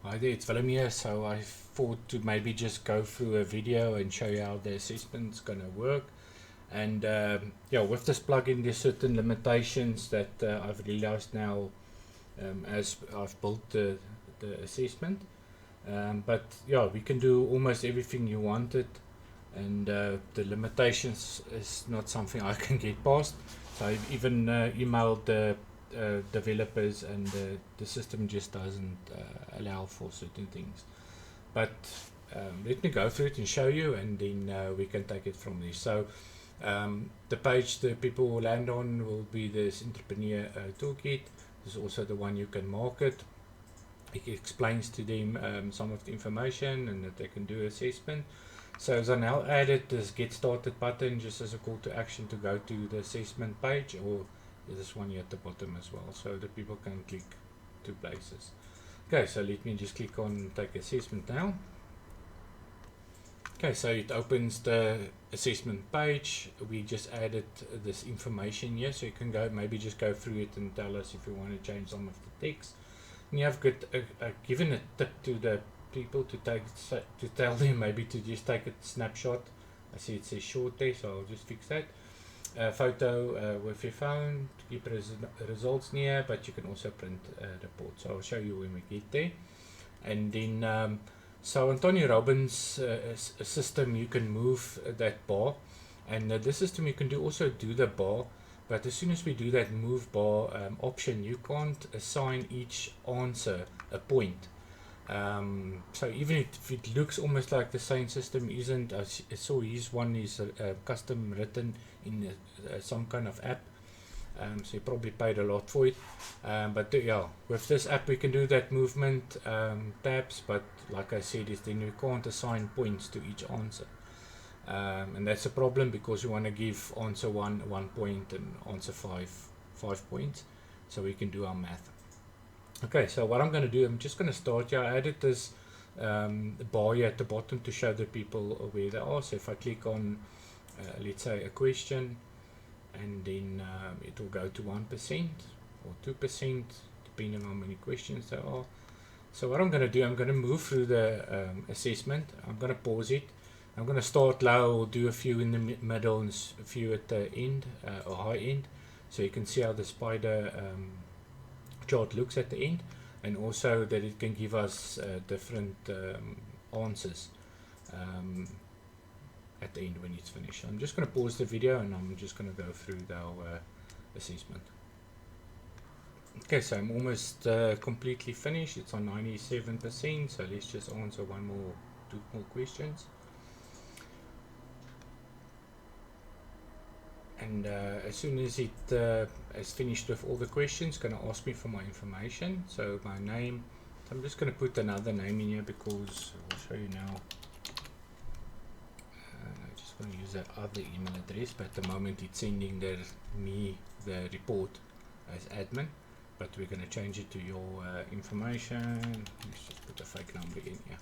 Hi there, it's Willem here. So I thought to maybe just go through a video and show you how the assessment's going to work. And yeah, with this plugin, there's certain limitations that I've realized now as I've built the assessment. But yeah, we can do almost everything you wanted, and the limitations is not something I can get past. So I've even emailed the developers, and the system just doesn't allow for certain things. But let me go through it and show you, and then we can take it from there. So the page that people will land on will be this entrepreneur toolkit. This is also the one you can market. It explains to them some of the information and that they can do assessment. So as I now added this get started button just as a call to action to go to the assessment page, or this one here at the bottom as well, so that people can click two places. Okay, so let me just click on take assessment now. Okay, so it opens the assessment page. We just added this information here, so you can go maybe just go through it and tell us if you want to change some of the text. And you have got given a tip to the people to tell them maybe to just take a snapshot. I see it says short there, so I'll just fix that. Photo with your phone to keep results near, but you can also print a report. So I'll show you when we get there. And then so on Tony Robbins' system, you can move that bar, and this system you can also do the bar. But as soon as we do that move bar option, you can't assign each answer a point. So even if it looks almost like the same system isn't, I saw his one is custom written in some kind of app. So you probably paid a lot for it. But yeah, with this app we can do that movement tabs, but like I said, is then we can't assign points to each answer. And that's a problem because we want to give answer 1 point and answer 5 points, so we can do our math. Okay, so what I'm going to do, I'm just going to start here. I added this bar here at the bottom to show the people where they are. So if I click on let's say a question, and then it will go to 1% or 2% depending on how many questions there are. So what I'm going to do, I'm going to move through the assessment. I'm going to pause it. I'm going to start low, do a few in the middle and a few at the end or high end, so you can see how the spider chart looks at the end, and also that it can give us different answers at the end when it's finished. I'm just going to pause the video and I'm just going to go through our assessment. Okay, so I'm almost completely finished. It's on 97%, so let's just answer two more questions. And as soon as it is finished with all the questions, it's going to ask me for my information. So my name, I'm just going to put another name in here because I'll show you now. I just want to use that other email address, but at the moment it's sending me the report as admin, but we're going to change it to your information. Let's just put a fake number in here.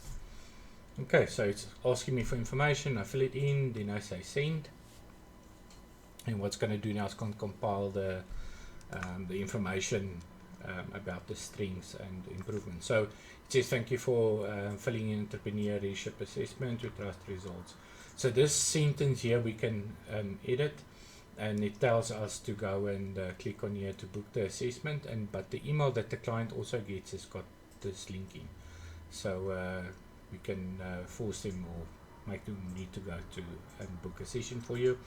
Okay, so it's asking me for information. I fill it in, then I say send. And what's going to do now is going to compile the information about the strengths and improvement. So it says thank you for filling in entrepreneurship assessment. We trust results. So this sentence here we can edit, and it tells us to go and click on here to book the assessment. But the email that the client also gets has got this link in, so we can force them or make them need to go to and book a session for you.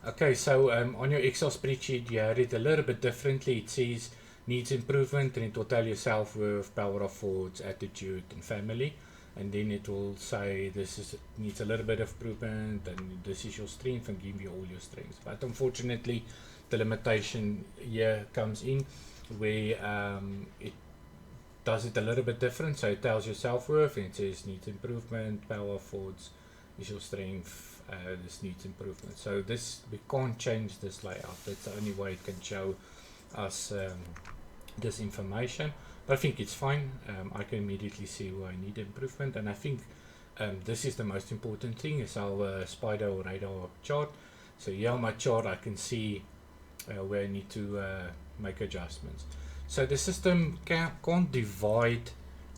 Okay, so on your Excel spreadsheet you had it a little bit differently. It says needs improvement, and it will tell you self-worth, power of thoughts, attitude and family, and then it will say this needs a little bit of improvement, and this is your strength, and give you all your strengths. But unfortunately the limitation here comes in where it does it a little bit different. So it tells you self-worth and it says needs improvement, power of thoughts is your strength, this needs improvement. So this, we can't change this layout. That's the only way it can show us this information, but I think it's fine. I can immediately see where I need improvement, and I think this is the most important thing, is our spider or radar chart. So here on my chart I can see where I need to make adjustments. So the system can't divide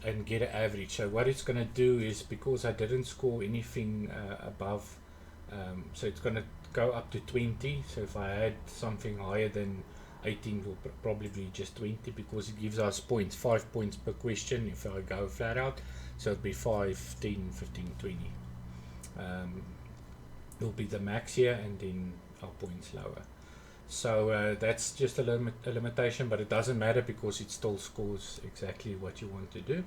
and get an average. So what it's going to do is, because I didn't score anything above, so it's going to go up to 20. So if I had something higher than 18, will probably be just 20, because it gives us points, 5 points per question if I go flat out. So it'll be 5, 10, 15, 20. Will be the max here, and then our points lower. So that's just a limitation, but it doesn't matter because it still scores exactly what you want to do.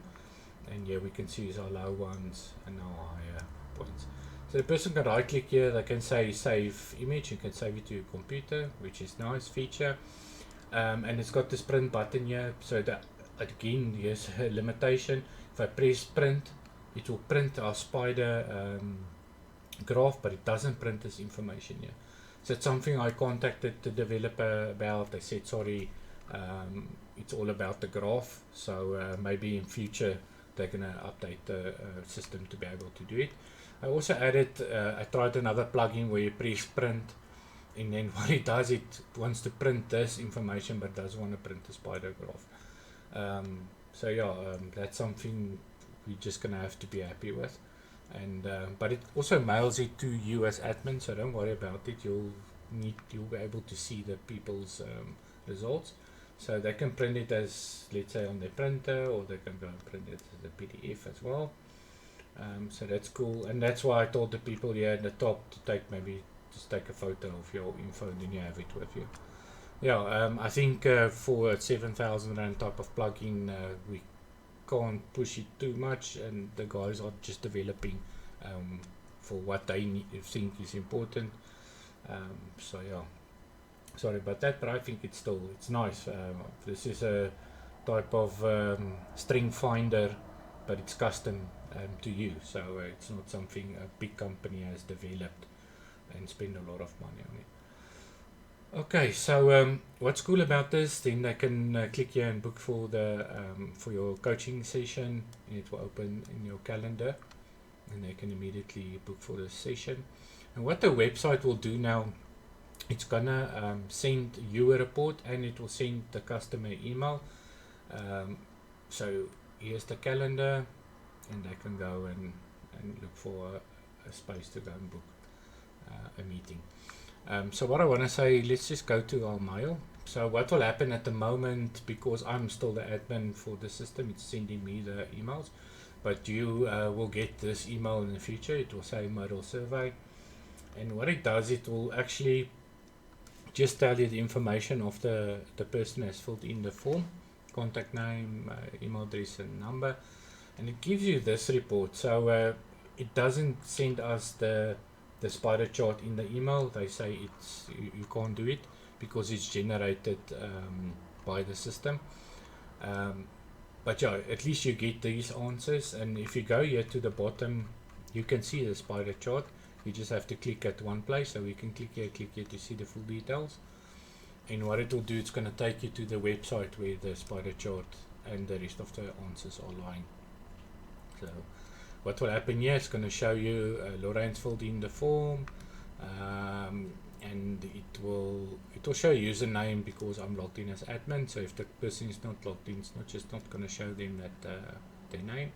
And here we can see is our low ones and our higher points. So the person can right click here, they can say save image, you can save it to your computer, which is nice feature. And it's got this print button here, so that again here's a limitation. If I press print, it will print our spider graph, but it doesn't print this information here. So it's something I contacted the developer about. They said sorry, it's all about the graph, so maybe in future they're gonna update the system to be able to do it. I also added, I tried another plugin where you press print, and then what it does, it wants to print this information but doesn't want to print the spider graph. So yeah, that's something we're just gonna have to be happy with. And but it also mails it to you as admin, so don't worry about it. You'll be able to see the people's results, so they can print it as, let's say, on their printer, or they can go and print it as a PDF as well. So that's cool, and that's why I told the people here at the top to just take a photo of your info and then you have it with you. Yeah, I think for a 7,000 rand type of plugin, we can't push it too much, and the guys are just developing for what they think is important. So yeah, sorry about that, but I think it's nice. This is a type of string finder, but it's custom to you, so it's not something a big company has developed and spend a lot of money on it. Okay, so what's cool about this, then they can click here and book for the for your coaching session, and it will open in your calendar, and they can immediately book for the session. And what the website will do now, it's gonna send you a report, and it will send the customer email. So here's the calendar, and they can go and look for a space to go and book a meeting. So what I want to say, let's just go to our mail. So what will happen at the moment, because I'm still the admin for the system, it's sending me the emails, but you will get this email in the future. It will say model survey, and what it does, it will actually just tell you the information of the person has filled in the form, contact name, email address and number, and it gives you this report. So it doesn't send us the spider chart in the email. They say you can't do it because it's generated by the system. But yeah, at least you get these answers, and if you go here to the bottom, you can see the spider chart. You just have to click at one place, so we can click here to see the full details. And what it will do, it's going to take you to the website where the spider chart and the rest of the answers are lying. So what will happen here, it's going to show you Lorraine's filled in the form, and it will show username because I'm logged in as admin. So if the person is not logged in, it's not going to show them that their name.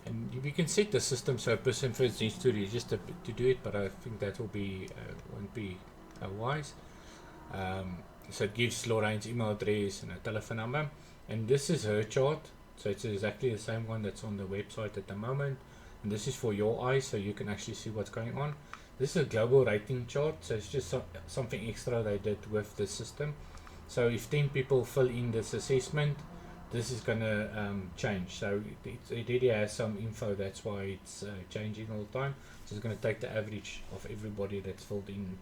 And we can set the system so a person first needs to register to do it, but I think that will be won't be wise. So it gives Lorraine's email address and a telephone number, and this is her chart. So it's exactly the same one that's on the website at the moment, and this is for your eyes, so you can actually see what's going on. This is a global rating chart, so it's just something extra they did with the system. So if 10 people fill in this assessment, this is going to change. So it already has some info, that's why it's changing all the time. So it's going to take the average of everybody that's filled in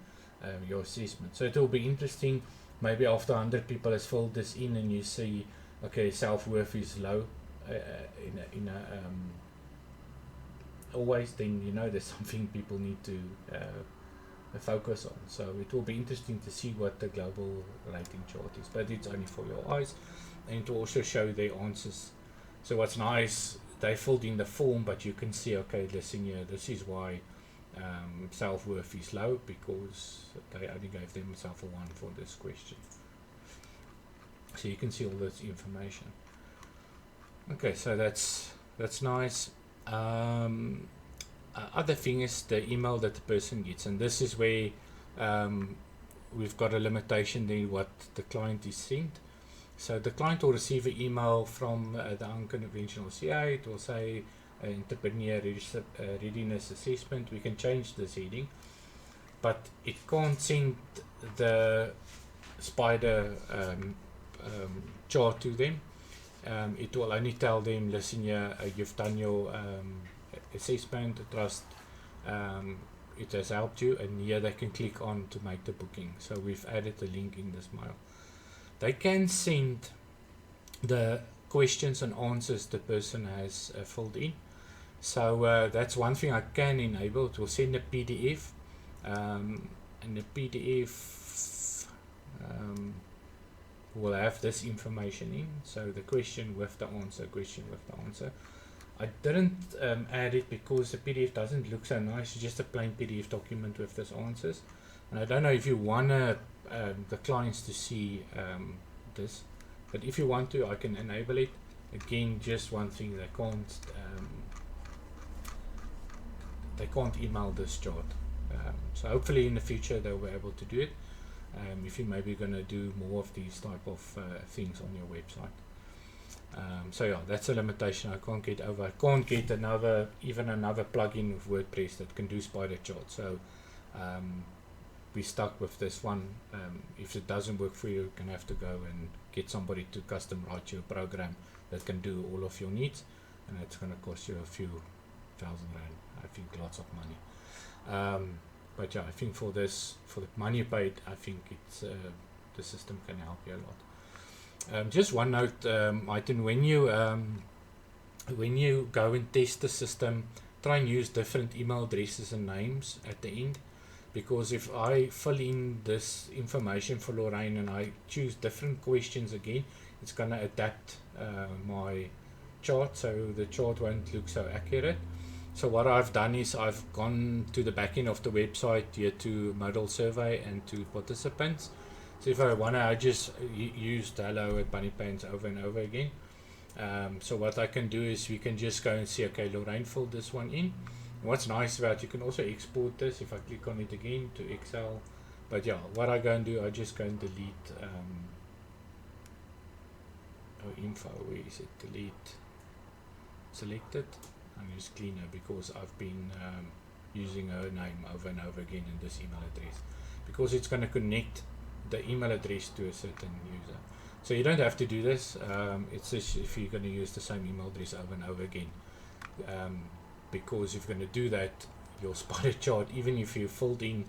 your assessment. So it will be interesting, maybe after 100 people has filled this in and you see, okay, self-worth is low always, then you know there's something people need to focus on. So it will be interesting to see what the global rating chart is, but it's only for your eyes, and to also show their answers. So what's nice, they filled in the form, but you can see, okay, listen here, this is why self-worth is low, because they only gave themselves a 1 for this question. So you can see all this information. Okay, so that's nice. Um, Other thing is the email that the person gets, and this is where um, we've got a limitation there what the client is sent. So the client will receive an email from the unconventional CA. It will say entrepreneur readiness assessment. We can change this heading, but it can't send the spider chart to them. It will only tell them, listen here, you've done your assessment, trust it has helped you, and here they can click on to make the booking. So we've added a link in this mail. They can send the questions and answers the person has filled in. So that's one thing I can enable. It will send a PDF, and the PDF will have this information in. So the question with the answer. I didn't add it because the PDF doesn't look so nice. It's just a plain PDF document with these answers. And I don't know if you want the clients to see this, but if you want to, I can enable it. Again, just one thing, they can't email this chart. So hopefully in the future they'll be able to do it. If you're maybe going to do more of these type of things on your website. So yeah, that's a limitation I can't get over. I can't get even another plugin with WordPress that can do spider charts. So we're stuck with this one. If it doesn't work for you, you're going to have to go and get somebody to custom write you a program that can do all of your needs, and it's going to cost you a few $1,000. I think lots of money. But yeah, I think for the money paid, I think it's the system can help you a lot. Just one note, Martin, when you go and test the system, try and use different email addresses and names at the end, because if I fill in this information for Lorraine and I choose different questions again, it's going to adapt my chart, so the chart won't look so accurate. So what I've done is I've gone to the back end of the website here to modal survey and to participants. So if I want to, I just used hello at Bunny Pants over and over again. So what I can do is we can just go and see, okay, Lorraine filled this one in. And what's nice about it, you can also export this if I click on it again to Excel. But yeah, what I go and do, I just go and delete info, where is it? Delete selected. And use cleaner because I've been using her name over and over again in this email address, because it's going to connect the email address to a certain user. So you don't have to do this. It's just if you're going to use the same email address over and over again, because if you're going to do that, your spider chart, even if you filled in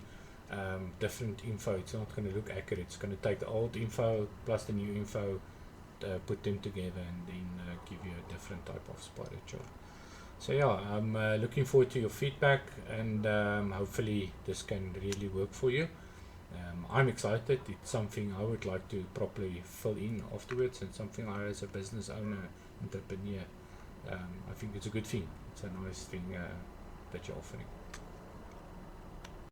different info, it's not going to look accurate. It's going to take the old info plus the new info, put them together, and then give you a different type of spider chart. So yeah, I'm looking forward to your feedback, and hopefully this can really work for you. I'm excited. It's something I would like to properly fill in afterwards, and something I, as a business owner, entrepreneur, I think it's a good thing. It's a nice thing that you're offering.